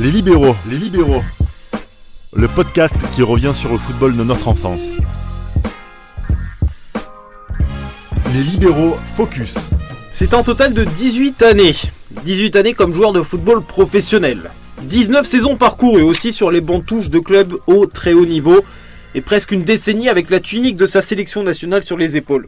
Les libéraux, le podcast qui revient sur le football de notre enfance. Les libéraux focus. C'est un total de 18 années. 18 années comme joueur de football professionnel. 19 saisons parcourues aussi sur les bancs touches de clubs au très haut niveau. Et presque une décennie avec la tunique de sa sélection nationale sur les épaules.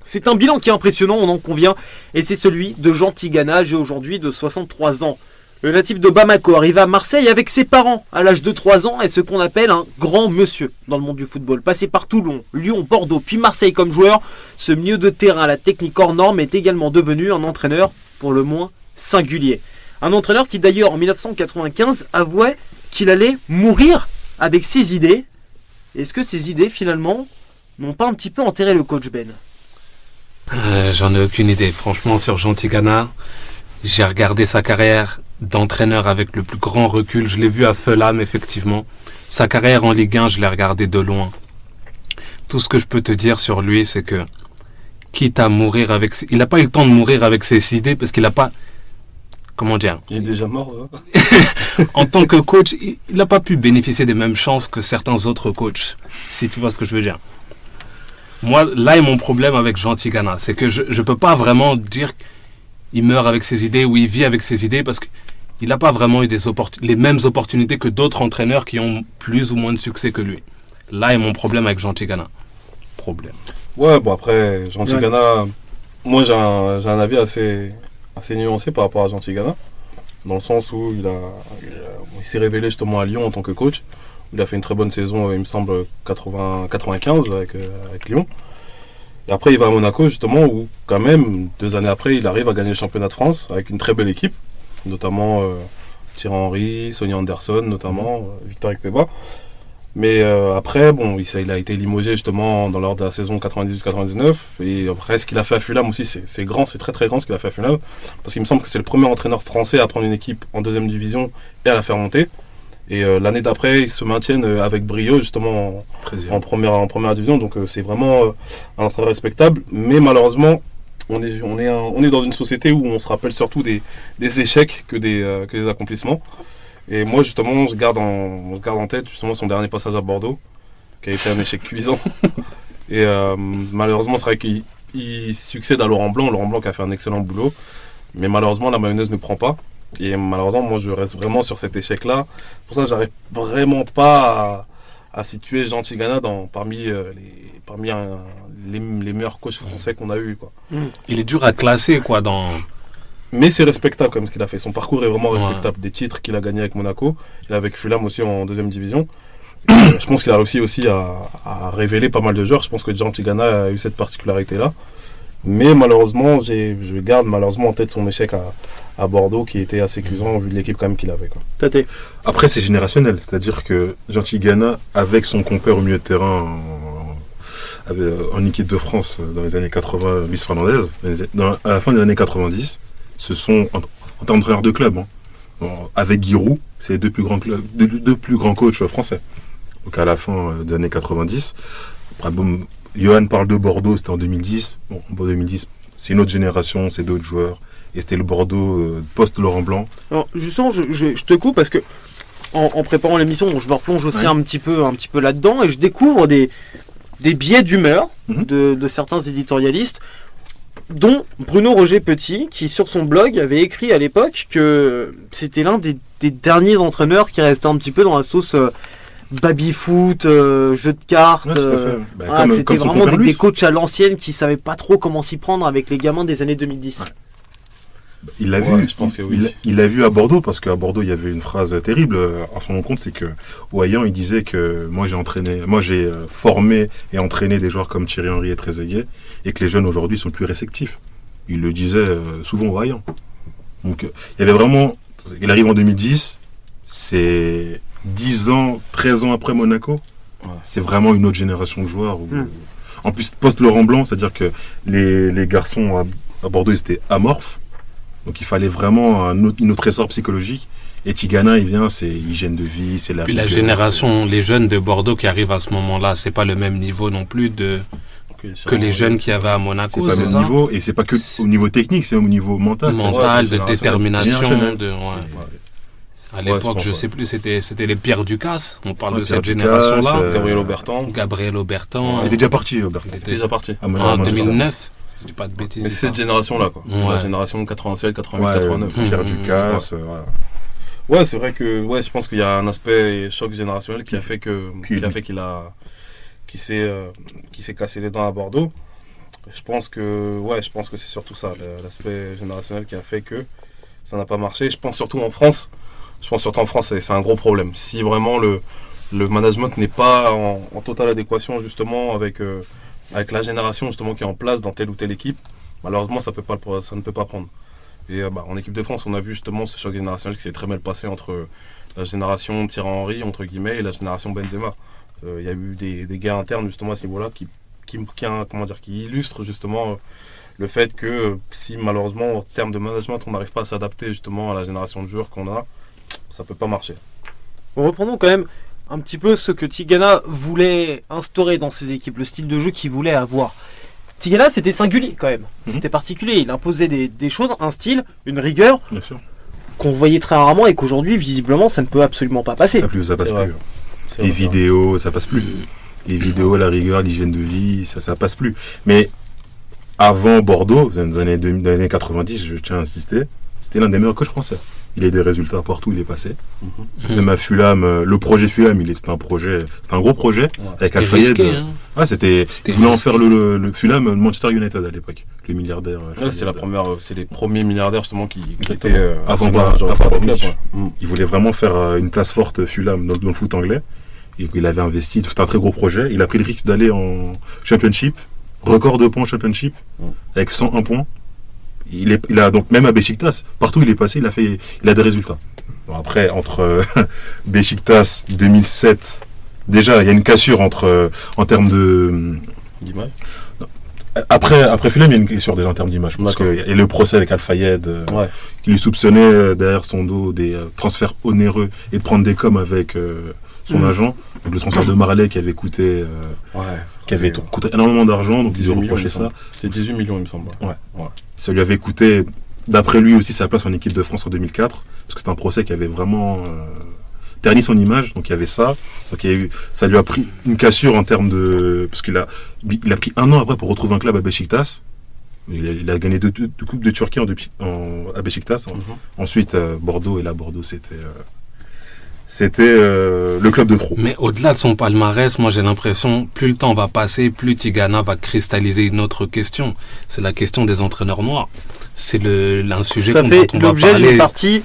C'est un bilan qui est impressionnant, on en convient. Et c'est celui de Jean Tigana, âgé aujourd'hui de 63 ans. Le natif de Bamako arrive à Marseille avec ses parents à l'âge de 3 ans et ce qu'on appelle un grand monsieur dans le monde du football. Passé par Toulon, Lyon, Bordeaux puis Marseille comme joueur, ce milieu de terrain à la technique hors norme est également devenu un entraîneur pour le moins singulier. Un entraîneur qui d'ailleurs en 1995 avouait qu'il allait mourir avec ses idées. Est-ce que ces idées finalement n'ont pas un petit peu enterré le coach Ben ? J'en ai aucune idée. Franchement, sur Jean Tigana, j'ai regardé sa carrière d'entraîneur avec le plus grand recul. Je l'ai vu à Fulham, effectivement. Sa carrière en Ligue 1, je l'ai regardé de loin. Tout ce que je peux te dire sur lui, c'est que, quitte à mourir avec... Il n'a pas eu le temps de mourir avec ses idées parce qu'il n'a pas... Comment dire ? Il est déjà mort. Hein. En tant que coach, il n'a pas pu bénéficier des mêmes chances que certains autres coachs, si tu vois ce que je veux dire. Moi, là est mon problème avec Jean Tigana. C'est que je ne peux pas vraiment dire qu'il meurt avec ses idées ou il vit avec ses idées parce qu'il n'a pas vraiment eu les mêmes opportunités que d'autres entraîneurs qui ont plus ou moins de succès que lui. Là est mon problème avec Jean Tigana. Problème. Ouais, bon après, Jean Tigana, moi j'ai un avis assez nuancé par rapport à Jean Tigana, dans le sens où il s'est révélé justement à Lyon en tant que coach. Il a fait une très bonne saison, il me semble, 95 avec Lyon. Et après, il va à Monaco, justement, où, quand même, 2 années après, il arrive à gagner le championnat de France avec une très belle équipe, notamment Thierry Henry, Sonny Anderson, notamment, Victor Ikpeba. Mais après, bon, il a été limogé, justement, lors de la saison 98-99. Et après, ce qu'il a fait à Fulham aussi, c'est grand, c'est très très grand ce qu'il a fait à Fulham. Parce qu'il me semble que c'est le premier entraîneur français à prendre une équipe en 2e division et à la faire monter. Et l'année d'après, ils se maintiennent avec brio justement en première division. Donc c'est vraiment un entraîneur respectable. Mais malheureusement, on est dans une société où on se rappelle surtout des échecs que des accomplissements. Et moi justement, je garde en tête justement son dernier passage à Bordeaux, qui a été un échec cuisant. Et malheureusement, c'est vrai qu'il succède à Laurent Blanc qui a fait un excellent boulot. Mais malheureusement, la mayonnaise ne prend pas. Et malheureusement, moi, je reste vraiment sur cet échec-là. Pour ça, j'arrive vraiment pas à situer Jean Tigana parmi les meilleurs coachs français qu'on a eu, quoi. Il est dur à classer, quoi, Mais c'est respectable, comme ce qu'il a fait. Son parcours est vraiment respectable. Des titres qu'il a gagnés avec Monaco. Il est avec Fulham aussi en 2e division. Je pense qu'il a réussi aussi à révéler pas mal de joueurs. Je pense que Jean Tigana a eu cette particularité-là. Mais malheureusement, je garde malheureusement en tête son échec à Bordeaux qui était assez cuisant vu de l'équipe quand même qu'il avait, quoi. Tate. Après, c'est générationnel. C'est-à-dire que Jean Tigana, avec son compère au milieu de terrain en équipe de France dans les années 80, Luis Fernandez, à la fin des années 90, ce sont, en termes d'entraîneur de club, avec Giroud, c'est les deux plus grands coachs français. Donc à la fin des années 90, après, bon, Johan parle de Bordeaux, c'était en 2010. Bon, en 2010, c'est une autre génération, c'est d'autres joueurs. Et c'était le Bordeaux post-Laurent Blanc. Alors, justement, je te coupe parce que en préparant l'émission, je me replonge aussi un petit peu là-dedans et je découvre des biais d'humeur de certains éditorialistes, dont Bruno Roger Petit, qui sur son blog avait écrit à l'époque que c'était l'un des derniers entraîneurs qui restait un petit peu dans la sauce baby-foot, jeu de cartes. C'était vraiment des coachs à l'ancienne qui savaient pas trop comment s'y prendre avec les gamins des années 2010. Ouais. Il l'a vu, je pense que oui. Il l'a vu à Bordeaux, parce qu'à Bordeaux, il y avait une phrase terrible à son compte, c'est que Ouaillan, il disait que moi j'ai formé et entraîné des joueurs comme Thierry Henry et Trezeguet, et que les jeunes aujourd'hui sont plus réceptifs. Il le disait souvent Ouaillan. Donc il y avait vraiment, il arrive en 2010, c'est 10 ans, 13 ans après Monaco. Ouais. C'est vraiment une autre génération de joueurs. En plus, post-Laurent Blanc, c'est-à-dire que les garçons à Bordeaux, ils étaient amorphes. Donc il fallait vraiment une autre essor psychologique. Et Tigana, il vient, c'est hygiène de vie, c'est la... Puis la génération, les jeunes de Bordeaux qui arrivent à ce moment-là, c'est pas le même niveau non plus que les jeunes qu'il y avait à Monaco. C'est pas le même niveau, et c'est pas que au niveau technique, c'est au niveau mental. Mental, de détermination, À l'époque, je sais plus, c'était les Pierre Ducasse. On parle de cette génération-là. Gabriel Aubertan. Il était déjà parti, Aubertan. Il était déjà parti. En 2009. Je dis pas de bêtises. Mais c'est cette génération-là, quoi. C'est la génération 87, 88, 89. Pierre Ducasse, Ouais, c'est vrai que je pense qu'il y a un aspect choc générationnel qui a fait qu'il s'est cassé les dents à Bordeaux. Je pense que c'est surtout ça, l'aspect générationnel qui a fait que ça n'a pas marché. Je pense surtout en France, c'est un gros problème. Si vraiment le management n'est pas en totale adéquation justement avec la génération justement qui est en place dans telle ou telle équipe, malheureusement ça ne peut pas prendre. Et en équipe de France, on a vu justement ce choc générationnel qui s'est très mal passé entre la génération Thierry Henry entre guillemets et la génération Benzema. Il y a eu des guerres internes justement à ce niveau-là qui illustrent justement le fait que si malheureusement en termes de management on n'arrive pas à s'adapter justement à la génération de joueurs qu'on a, ça peut pas marcher. Reprenons quand même un petit peu ce que Tigana voulait instaurer dans ses équipes, le style de jeu qu'il voulait avoir. Tigana, c'était singulier quand même, c'était particulier, il imposait des choses, un style, une rigueur qu'on voyait très rarement et qu'aujourd'hui visiblement ça ne peut absolument pas passer. Ça passe plus. Les vidéos, ça passe plus. Les vidéos, la rigueur, l'hygiène de vie, ça passe plus. Mais avant Bordeaux, dans les années 90, je tiens à insister, c'était l'un des meilleurs coachs français. Il a eu des résultats partout où il est passé. Même à Fulham, le projet Fulham, c'était un gros projet avec Al Fayed. C'était voulait en faire le Fulham Manchester United à l'époque, le milliardaire. C'est les premiers milliardaires justement qui étaient avant il voulait vraiment faire une place forte Fulham dans le foot anglais. Et il avait investi, c'était un très gros projet. Il a pris le risque d'aller en Championship, record de points Championship, avec 101 points. Il a donc même à Beşiktaş, partout où il est passé, il a des résultats. Bon, après, entre Beşiktaş 2007, déjà il y a une cassure en termes d'image. Après Fulham, il y a une cassure déjà en termes d'image, parce qu'il y a le procès avec Al Fayed, qui lui soupçonnait derrière son dos des transferts onéreux et de prendre des coms avec son agent. Donc le transfert de Marley qui avait coûté énormément d'argent, donc ils ont reproché ça. C'est 18 millions, il me semble. Ça lui avait coûté, d'après lui aussi, sa place en équipe de France en 2004, parce que c'était un procès qui avait vraiment terni son image. Donc il y avait ça. Donc ça lui a pris une cassure en termes de, parce qu'il a pris un an après pour retrouver un club à Beşiktaş. Il a gagné deux coupes de Turquie à Beşiktaş. Ensuite Bordeaux, et là Bordeaux c'était le club de trop. Mais au-delà de son palmarès, moi j'ai l'impression, plus le temps va passer, plus Tigana va cristalliser une autre question. C'est la question des entraîneurs noirs. C'est un sujet dont on va parler. Ça fait l'objet d'une partie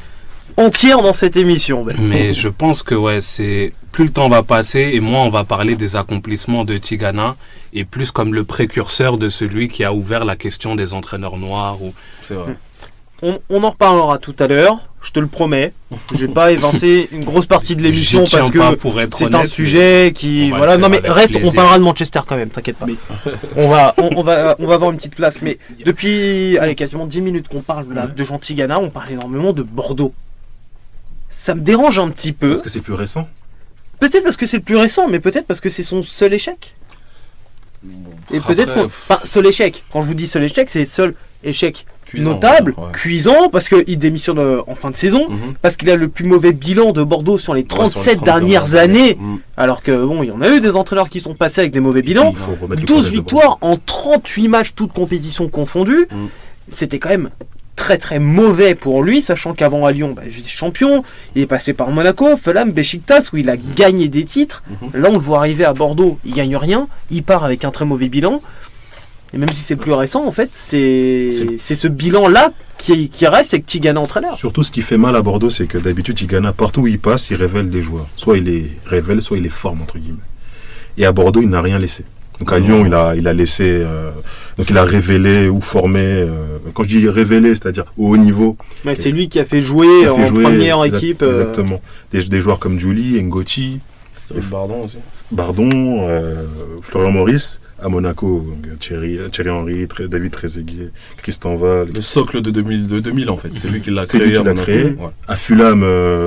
entière dans cette émission. Mais je pense que c'est plus le temps va passer et moins on va parler des accomplissements de Tigana et plus comme le précurseur de celui qui a ouvert la question des entraîneurs noirs. C'est vrai. On en reparlera tout à l'heure, je te le promets. Je vais pas évincer une grosse partie de l'émission parce que c'est un sujet qui Non mais reste, on parlera de Manchester quand même, t'inquiète pas. Mais on va avoir une petite place. Mais depuis quasiment 10 minutes qu'on parle de Jean Tigana, on parle énormément de Bordeaux. Ça me dérange un petit peu. Parce que c'est plus récent. Peut-être parce que c'est le plus récent, mais peut-être parce que c'est son seul échec. Et peut-être seul échec. Quand je vous dis seul échec, c'est seul échec notable, cuisant, parce qu'il démissionne en fin de saison, parce qu'il a le plus mauvais bilan de Bordeaux sur les 37 dernières années, alors que il y en a eu des entraîneurs qui sont passés avec des mauvais bilans. 12 victoires en 38 matchs, toutes compétitions confondues. C'était quand même très très mauvais pour lui, sachant qu'avant à Lyon, il est champion, il est passé par Monaco, Fulham, Beşiktaş, où il a gagné des titres. Là on le voit arriver à Bordeaux, il gagne rien, il part avec un très mauvais bilan. Et même si c'est plus récent, en fait, c'est ce bilan-là qui reste avec Tigana entraîneur. Surtout, ce qui fait mal à Bordeaux, c'est que d'habitude, Tigana, partout où il passe, il révèle des joueurs. Soit il les révèle, soit il les forme, entre guillemets. Et à Bordeaux, il n'a rien laissé. Donc à Lyon, il a laissé... donc il a révélé ou formé... quand je dis révélé, c'est-à-dire au haut niveau... Mais c'est lui qui a fait jouer en première équipe. Exactement. Des joueurs comme Giuli, Ngoti... Bardon aussi. Bardon, Florian Maurice... À Monaco, Thierry Henry, David Trezeguet, Christian Val. Le socle de 2000 en fait, c'est lui qui l'a créé. À Fulham,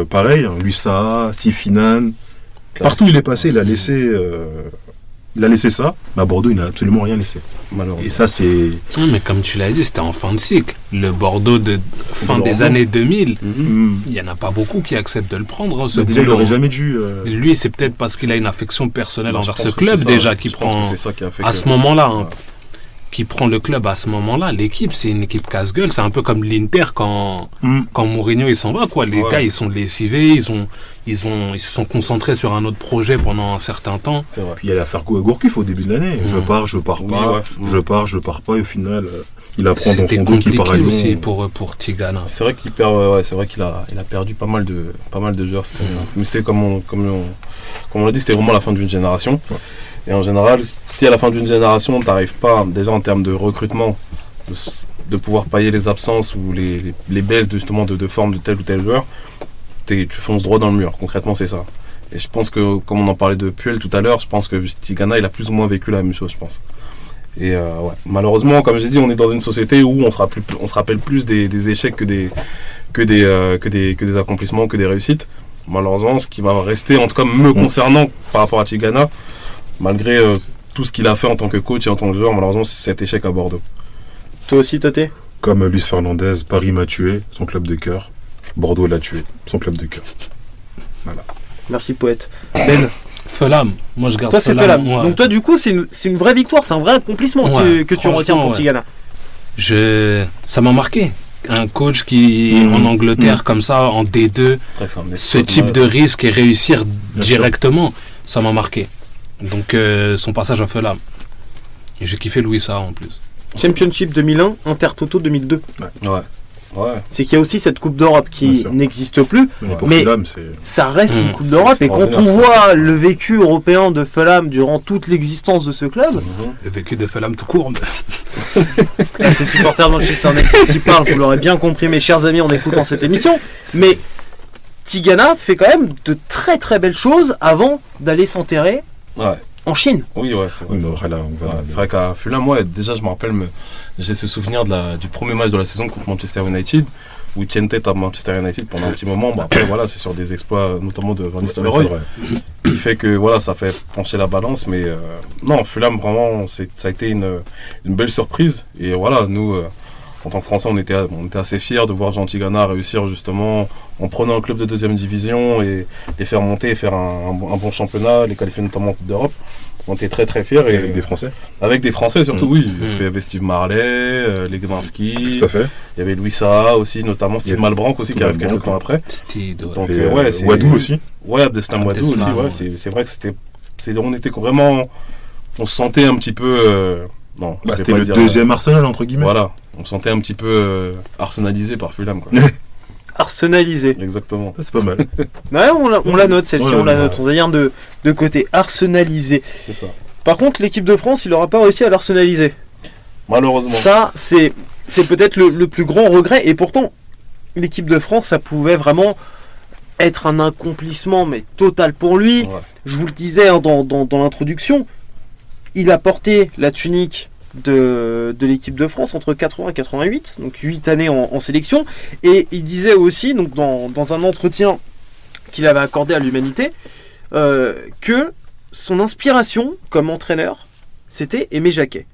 pareil, Louis Saha, Steve Finan. Partout où il est passé, il a laissé Il a laissé ça, mais à Bordeaux, il n'a absolument rien laissé. Malheureusement. Et ça, c'est... Non, mais comme tu l'as dit, c'était en fin de cycle. Le Bordeaux de fin des années 2000, il n'y en a pas beaucoup qui acceptent de le prendre. Ce Déjà, il boulot. n'aurait jamais dû... Lui, c'est peut-être parce qu'il a une affection personnelle Moi, envers je ce pense que club c'est ça. déjà qui Je pense prend que c'est ça qui a fait à que- ce moment-là. Hein, Ouais. qui prend le club à ce moment-là. L'équipe, c'est une équipe casse-gueule. C'est un peu comme l'Inter quand Mourinho il s'en va, quoi. Les Ouais. gars, ils sont lessivés, ils se sont concentrés sur un autre projet pendant un certain temps. C'est vrai. Puis il allait faire Gourcuff au début de l'année. Je pars Oui, pas, ouais. je pars pas, et au final, il apprend dans C'était son dos qu'il part à compliqué Lyon. aussi pour Tigana. C'est vrai qu'il perd, c'est vrai qu'il a perdu pas mal de joueurs cette année. Mais c'est comme on l'a dit, c'était vraiment la fin d'une génération. Ouais. Et en général, si à la fin d'une génération, t'arrives pas, déjà en termes de recrutement, de pouvoir payer les absences ou les baisses justement de forme de tel ou tel joueur, tu fonces droit dans le mur. Concrètement, c'est ça. Et je pense que, comme on en parlait de Puel tout à l'heure, je pense que Tigana, il a plus ou moins vécu la même chose, je pense. Et ouais. Malheureusement, comme j'ai dit, on est dans une société où on se rappelle plus des échecs que des accomplissements, que des réussites. Malheureusement, ce qui va rester, en tout cas me concernant par rapport à Tigana, malgré tout ce qu'il a fait en tant que coach et en tant que joueur, malheureusement, c'est cet échec à Bordeaux. Toi aussi, Toté? Comme Luis Fernandez, Paris m'a tué, son club de cœur. Bordeaux l'a tué, son club de cœur. Voilà. Merci, poète. Ben, Fulham, moi je garde toi, c'est Fulham. ouais. Donc, toi, du coup, c'est une vraie victoire, c'est un vrai accomplissement Ouais, que tu retiens pour franchement, Tigana. Ça m'a marqué. Un coach qui, en Angleterre, comme ça, en D2, ce type de risque et réussir directement, ça m'a marqué. Donc, son passage à Fulham. Et j'ai kiffé Louis Saha en plus. Championship 2001, Intertoto 2002. Ouais. C'est qu'il y a aussi cette Coupe d'Europe Bien qui sûr. n'existe plus. Mais pour Mais- Fulham, c'est... Ça reste une Coupe c'est d'Europe. Et quand on extraordinaire, voit le vécu européen de Fulham durant toute l'existence de ce club, Le vécu de Fulham tout court. c'est supporters de Manchester United qui parlent, vous l'aurez bien compris mes chers amis en écoutant cette émission. Mais Tigana fait quand même de très très belles choses avant d'aller s'enterrer Ouais. en Chine. Oui, ouais, c'est vrai. Oui, mais après, là, on va... Ouais, c'est vrai qu'à Fulham, moi, déjà, je me rappelle, j'ai ce souvenir du premier match de la saison contre Manchester United, où il tient tête à Manchester United pendant un petit moment. Bon, après, voilà, c'est sur des exploits, notamment de Van Nistelrooy, c'est vrai. qui fait que, voilà, ça fait pencher la balance. Mais non, Fulham, vraiment, ça a été une belle surprise. Et voilà, nous, en tant que Français, on était assez fiers de voir Jean Tigana réussir, justement, en prenant un club de deuxième division et les faire monter et faire un bon championnat, les qualifier notamment en Coupe d'Europe. On était très très fiers. Et Et avec des Français. avec des Français surtout, oui. Parce qu'il y avait Steve Marley, Legowski, Tout à fait. il y avait Louis Saha aussi, notamment Il y Steve avait Malbranck aussi, qui arrive Malbranck, quelques temps après. Steve, Donc, Et, ouais, c'est... Wadou aussi. Ouais, Abdeslam Wadou aussi, Abdeslam, ouais. ouais. C'est vrai que on était vraiment... On se sentait un petit peu... non, je vais C'était pas le dire, deuxième Arsenal, entre guillemets. Voilà, on se sentait un petit peu arsenalisé par Fulham, quoi. Arsenalisé. Exactement. Ah, c'est pas mal. Ouais, on la note celle-ci, Ouais, on la ouais. note. On va dire de côté. Arsenalisé. C'est ça. Par contre, l'équipe de France, il n'aura pas réussi à l'arsenaliser. Malheureusement. Ça, c'est peut-être le plus grand regret. Et pourtant, l'équipe de France, ça pouvait vraiment être un accomplissement, mais total pour lui. Ouais. Je vous le disais hein, dans l'introduction, il a porté la tunique de l'équipe de France entre 80 et 88, donc 8 années en sélection. Et il disait aussi, donc dans un entretien qu'il avait accordé à l'Humanité, que son inspiration comme entraîneur, c'était Aimé Jacquet.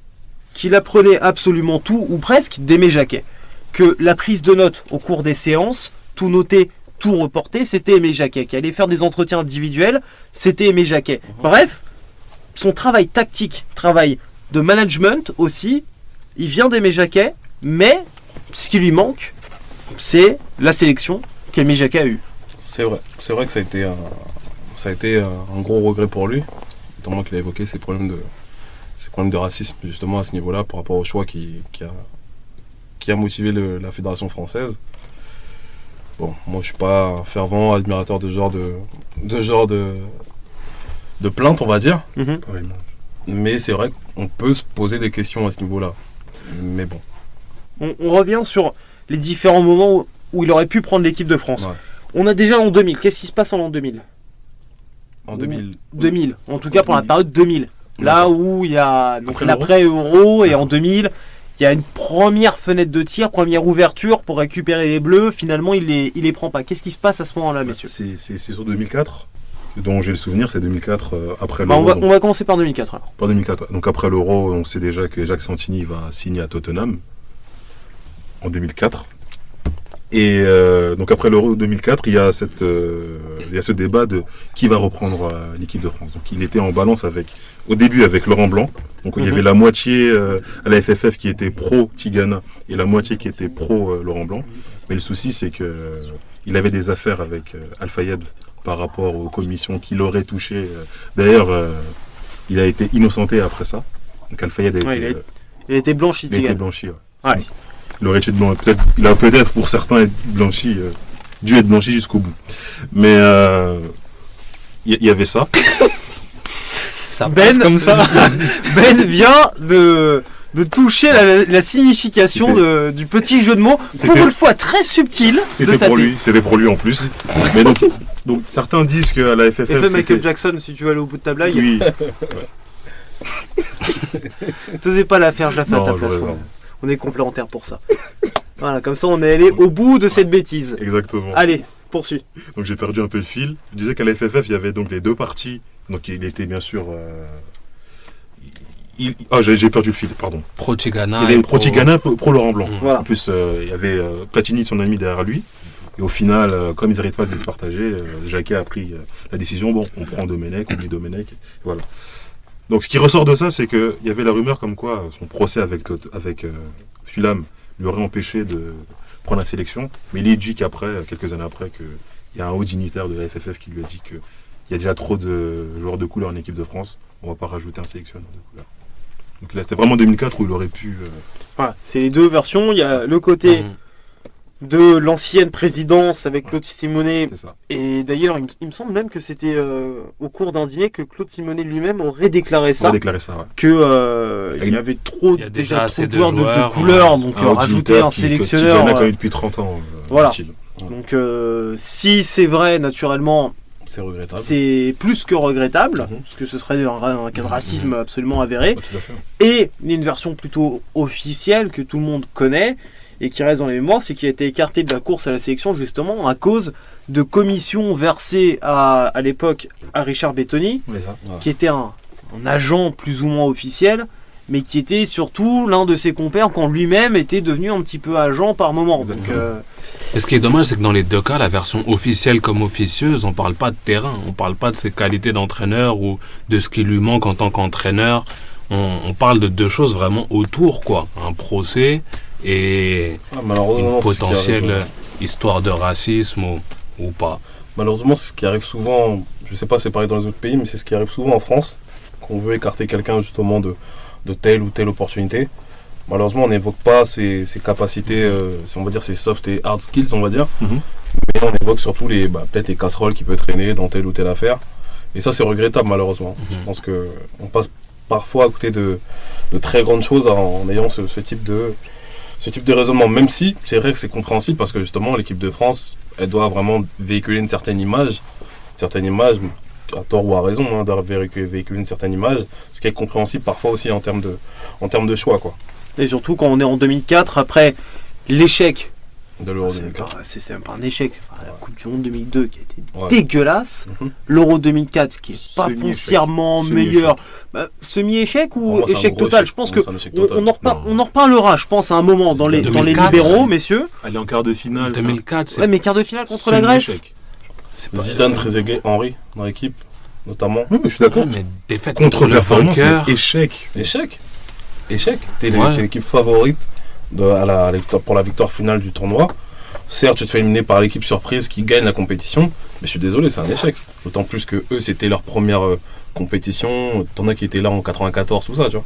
Qu'il apprenait absolument tout, ou presque, d'Aimé Jacquet. Que la prise de notes au cours des séances, tout noté, tout reporté, c'était Aimé Jacquet. Qu'il allait faire des entretiens individuels, c'était Aimé Jacquet. Bref, son travail tactique, travail de management aussi, il vient d'Aimé Jacquet, mais ce qui lui manque, c'est la sélection qu'Aimé Jacquet a eue. C'est vrai que ça a été un gros regret pour lui, notamment qu'il a évoqué ces problèmes de racisme justement à ce niveau-là par rapport au choix qui a motivé la fédération française. Bon, moi je suis pas un fervent admirateur de genre de plainte, on va dire, Vraiment. mais c'est vrai qu'on peut se poser des questions à ce niveau-là. Mais bon. On revient sur les différents moments où il aurait pu prendre l'équipe de France. Ouais. On a déjà l'an 2000. Qu'est-ce qui se passe en l'an 2000 En 2000. 2000, en tout cas pour la période 2000. Là où il y a donc Après l'après-Euro et en 2000, il y a une première fenêtre de tir, première ouverture pour récupérer les Bleus. Finalement, il les prend pas. Qu'est-ce qui se passe à ce moment-là, messieurs? C'est sur 2004. dont j'ai le souvenir, c'est 2004, après Bah, l'Euro. on va commencer par 2004 alors. Pas 2004, ouais. Donc après l'Euro, on sait déjà que Jacques Santini va signer à Tottenham en 2004. Et donc après l'Euro 2004, il y a ce débat de qui va reprendre l'équipe de France. Donc il était en balance au début avec Laurent Blanc. Donc il y avait la moitié à la FFF qui était pro Tigana et la moitié qui était pro Laurent Blanc. Mais le souci, c'est que il avait des affaires avec Al Fayed par rapport aux commissions qu'il aurait touchées. D'ailleurs, il a été innocenté après ça. Donc Al Fayed il a été blanchi. il a été blanchi. Ouais. Ouais. Il aurait été il a peut-être pour certains être blanchi, dû être blanchi jusqu'au bout. Mais il y avait ça. Ça passe comme ça. Ben vient de toucher la signification du petit jeu de mots, pour une fois très subtil. C'était pour lui en plus. Mais donc certains disent qu'à la FFF. Effet Michael Jackson, si tu veux aller au bout de ta blague. Oui. T'osais pas la faire, je la fais à ta place. On est complémentaires pour ça. Voilà, comme ça on est allé au bout de cette bêtise. Exactement. Allez, poursuis. Donc j'ai perdu un peu le fil. Je disais qu'à la FFF, il y avait donc les deux parties. Donc il était bien sûr. J'ai perdu le fil, pardon. Pro Tigana. Il y avait pro Tigana, pro Laurent Blanc. Voilà. En plus, il y avait Platini, son ami, derrière lui. Et au final, comme ils n'arrivent pas à se départager, Jacquet a pris la décision. Bon, on prend Domenech, on met Domenech. Voilà. Donc ce qui ressort de ça, c'est qu'il y avait la rumeur comme quoi son procès avec Fulham lui aurait empêché de prendre la sélection. Mais il est dit qu'après, quelques années après, qu'il y a un haut dignitaire de la FFF qui lui a dit qu'il y a déjà trop de joueurs de couleur en équipe de France. On ne va pas rajouter un sélectionneur de couleur. Donc là, c'était vraiment 2004 où il aurait pu... Voilà, c'est les deux versions. Il y a le côté de l'ancienne présidence avec Claude Simonet. C'est ça. Et d'ailleurs, il me semble même que c'était au cours d'un dîner que Claude Simonet lui-même aurait déclaré ça. Ouais. Que il y avait déjà trop de joueurs de couleur, donc rajouter un sélectionneur. Il y en a connu depuis 30 ans. Voilà. Donc si c'est vrai, naturellement, c'est regrettable. C'est plus que regrettable, parce que ce serait un cas de racisme absolument avéré. Ouais, tout à fait. Et il y a une version plutôt officielle que tout le monde connaît et qui reste dans les mémoires, c'est qu'il a été écarté de la course à la sélection justement à cause de commissions versées à l'époque à Richard Bettoni, qui était un agent plus ou moins officiel, mais qui était surtout l'un de ses compères quand lui-même était devenu un petit peu agent par moment. Donc, et ce qui est dommage, c'est que dans les deux cas, la version officielle comme officieuse, on parle pas de terrain, on parle pas de ses qualités d'entraîneur ou de ce qui lui manque en tant qu'entraîneur. On parle de deux choses vraiment autour, quoi. Un procès et une potentielle histoire de racisme ou pas. Malheureusement, c'est ce qui arrive souvent, je sais pas, c'est pareil dans les autres pays, mais c'est ce qui arrive souvent en France, qu'on veut écarter quelqu'un justement de telle ou telle opportunité. Malheureusement, on n'évoque pas ses capacités, on va dire ses soft et hard skills, on va dire. Mais on évoque surtout peut-être les casseroles qui peuvent traîner dans telle ou telle affaire. Et ça, c'est regrettable, malheureusement. Je pense qu'on passe parfois à côté de très grandes choses en ayant ce type de raisonnement. Même si, c'est vrai que c'est compréhensible, parce que justement, l'équipe de France, elle doit vraiment véhiculer une certaine image, à tort ou à raison, doit véhiculer une certaine image, ce qui est compréhensible parfois aussi en termes de choix, quoi. Et surtout quand on est en 2004, après l'échec de l'Euro 2004. C'est même pas un échec. La Coupe du Monde 2002 qui a été dégueulasse. L'Euro 2004 qui est pas foncièrement meilleur. Semi-échec ou échec total. Je pense que on en reparlera, je pense, à un moment dans les libéraux, messieurs. Elle est en quart de finale. 2004. Ouais, mais quart de finale contre la Grèce. Zidane, Trezeguet, Henry dans l'équipe, notamment. Oui, mais je suis d'accord. Mais défaite contre-performance, échec. T'es l'équipe favorite pour la victoire finale du tournoi. Certes, tu te fais éliminer par l'équipe surprise qui gagne la compétition, mais je suis désolé, c'est un échec. D'autant plus que eux, c'était leur première compétition. T'en as qui étaient là en 94, tout ça, tu vois.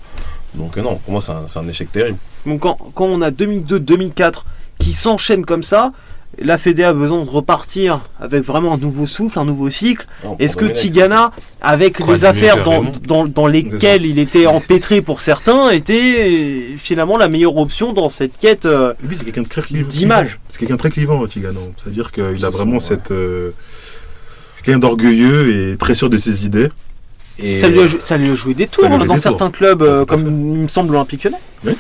Donc non, pour moi, c'est un échec terrible. Donc quand on a 2002-2004 qui s'enchaînent comme ça, la Fédé a besoin de repartir avec vraiment un nouveau souffle, un nouveau cycle. Est-ce que Tigana, avec les affaires dans lesquelles il était empêtré pour certains, était finalement la meilleure option dans cette quête c'est quelqu'un de très clivant, d'image? C'est quelqu'un de très clivant, Tigana. C'est-à-dire qu'il a vraiment cette... c'est quelqu'un d'orgueilleux et très sûr de ses idées. Et ça lui a joué des tours dans certains clubs, comme il me semble l'Olympique Lyonnais. Oui.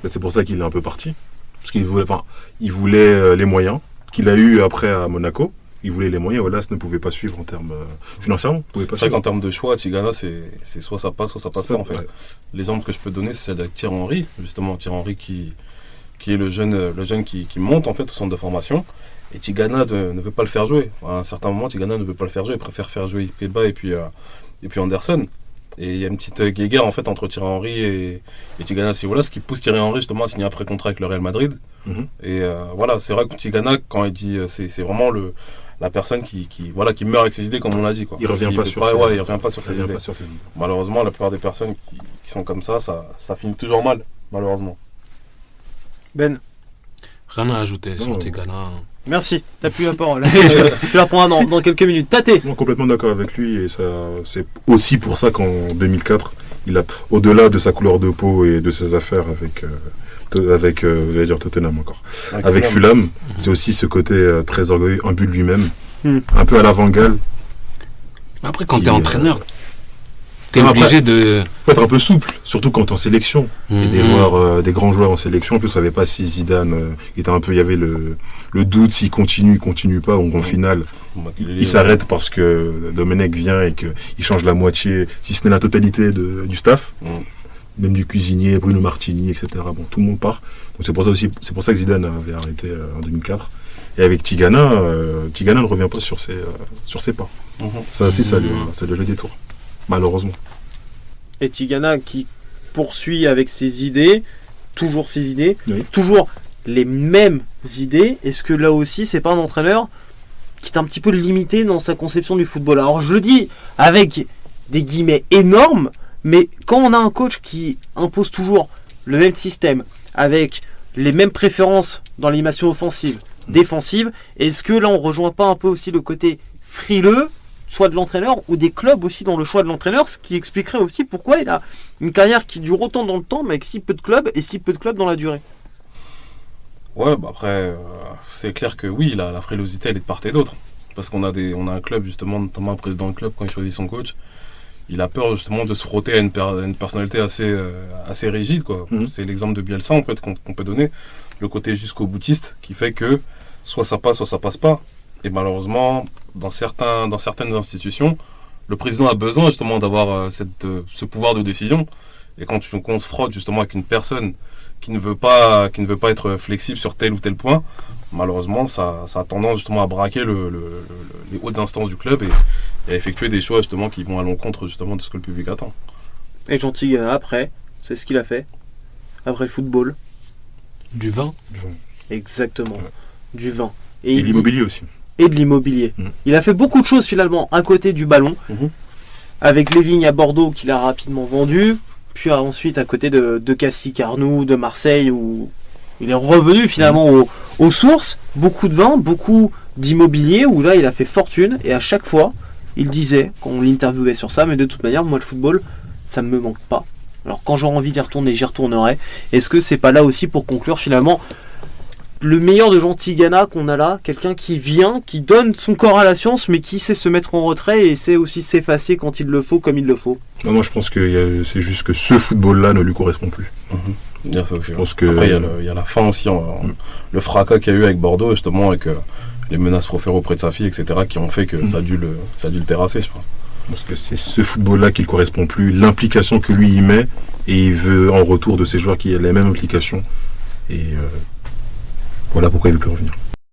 C'est pour ça qu'il est un peu parti. Parce qu'il voulait les moyens qu'il a eu après à Monaco. Il voulait les moyens, Olas ne pouvait pas suivre en termes financièrement. C'est vrai qu'en termes de choix, Tigana, c'est soit ça passe, soit ça passe pas en fait. Ouais. L'exemple que je peux donner, c'est avec Thierry Henry, justement Thierry Henry qui est le jeune qui monte en fait au centre de formation. Et Tigana ne veut pas le faire jouer. À un certain moment, Tigana ne veut pas le faire jouer. Il préfère faire jouer Ikeba et puis Anderson. Et il y a une petite guéguerre en fait entre Thierry Henry et Tigana Sivola, ce qui pousse Thierry Henry justement à signer un pré-contrat avec le Real Madrid. Et voilà, c'est vrai que Tigana, quand il dit, c'est vraiment la personne qui meurt avec ses idées, comme on l'a dit, quoi. Il revient pas sur ses idées. Malheureusement, la plupart des personnes qui sont comme ça finit toujours mal, malheureusement. Ben. Rien à ajouter sur Tigana. Merci, t'as plus la parole. Tu la prendras dans quelques minutes. Tate. Complètement d'accord avec lui, et ça, c'est aussi pour ça qu'en 2004, il a, au-delà de sa couleur de peau et de ses affaires avec j'allais dire Tottenham encore, avec Fulham, c'est aussi ce côté très orgueilleux, imbu de lui-même, un peu à l'avant-garde. Après, quand t'es entraîneur, t'es obligé de... Faut être un peu souple, surtout quand t'es en sélection. Et des joueurs, des grands joueurs en sélection. En plus, on savait pas si Zidane était un peu, il y avait le doute s'il continue pas. En finale, il s'arrête parce que Domenech vient et qu'il change la moitié, si ce n'est la totalité du staff. Même du cuisinier, Bruno Martini, etc. Bon, tout le monde part. Donc c'est pour ça que Zidane avait arrêté en 2004. Et avec Tigana ne revient pas sur ses pas. Ça aussi, ça le jeu des tours. Malheureusement. Et Tigana qui poursuit avec ses idées, toujours oui. Toujours les mêmes idées. Est-ce que là aussi, c'est pas un entraîneur qui est un petit peu limité dans sa conception du football? Alors je le dis avec des guillemets énormes, mais quand on a un coach qui impose toujours le même système, avec les mêmes préférences dans l'animation offensive, défensive, est-ce que là on rejoint pas un peu aussi le côté frileux, soit de l'entraîneur ou des clubs aussi dans le choix de l'entraîneur, ce qui expliquerait aussi pourquoi il a une carrière qui dure autant dans le temps mais avec si peu de clubs et si peu de clubs dans la durée? Ouais, après c'est clair que oui, la frilosité elle est de part et d'autre, parce qu'on a un club justement, notamment un président de club, quand il choisit son coach, il a peur justement de se frotter à une personnalité assez rigide, quoi. C'est l'exemple de Bielsa en fait qu'on peut donner, le côté jusqu'au boutiste qui fait que soit ça passe pas. Et malheureusement, dans certaines institutions, le président a besoin justement d'avoir ce pouvoir de décision. Et quand on se frotte justement avec une personne qui ne veut pas être flexible sur tel ou tel point, malheureusement, ça a tendance justement à braquer les hautes instances du club et à effectuer des choix justement qui vont à l'encontre justement de ce que le public attend. Et Jean Tigana, après, c'est ce qu'il a fait. Après le football. Du vin. Exactement. Ouais. Du vin. Et l'immobilier aussi. Et de l'immobilier. Il a fait beaucoup de choses finalement à côté du ballon, avec les vignes à Bordeaux qu'il a rapidement vendues, puis ensuite à côté de Cassis Carnoux, de Marseille, où il est revenu finalement aux sources. Beaucoup de vin, beaucoup d'immobilier, où là il a fait fortune, et à chaque fois il disait, quand on l'interviewait sur ça, mais de toute manière moi le football ça ne me manque pas. Alors quand j'aurai envie d'y retourner, j'y retournerai. Est-ce que c'est pas là aussi pour conclure finalement le meilleur de Jean Tigana qu'on a là, quelqu'un qui vient, qui donne son corps à la science, mais qui sait se mettre en retrait et sait aussi s'effacer quand il le faut, comme il le faut? Non, moi je pense que c'est juste que ce football-là ne lui correspond plus. Bien ça aussi. Je pense que... Après, il y a la fin aussi, le fracas qu'il y a eu avec Bordeaux, justement, avec les menaces proférées auprès de sa fille, etc., qui ont fait que ça a dû le terrasser, je pense. Parce que c'est ce football-là qui ne correspond plus, l'implication que lui y met, et il veut en retour de ses joueurs qui aient les mêmes implications. Et voilà pourquoi il ne veut plus revenir.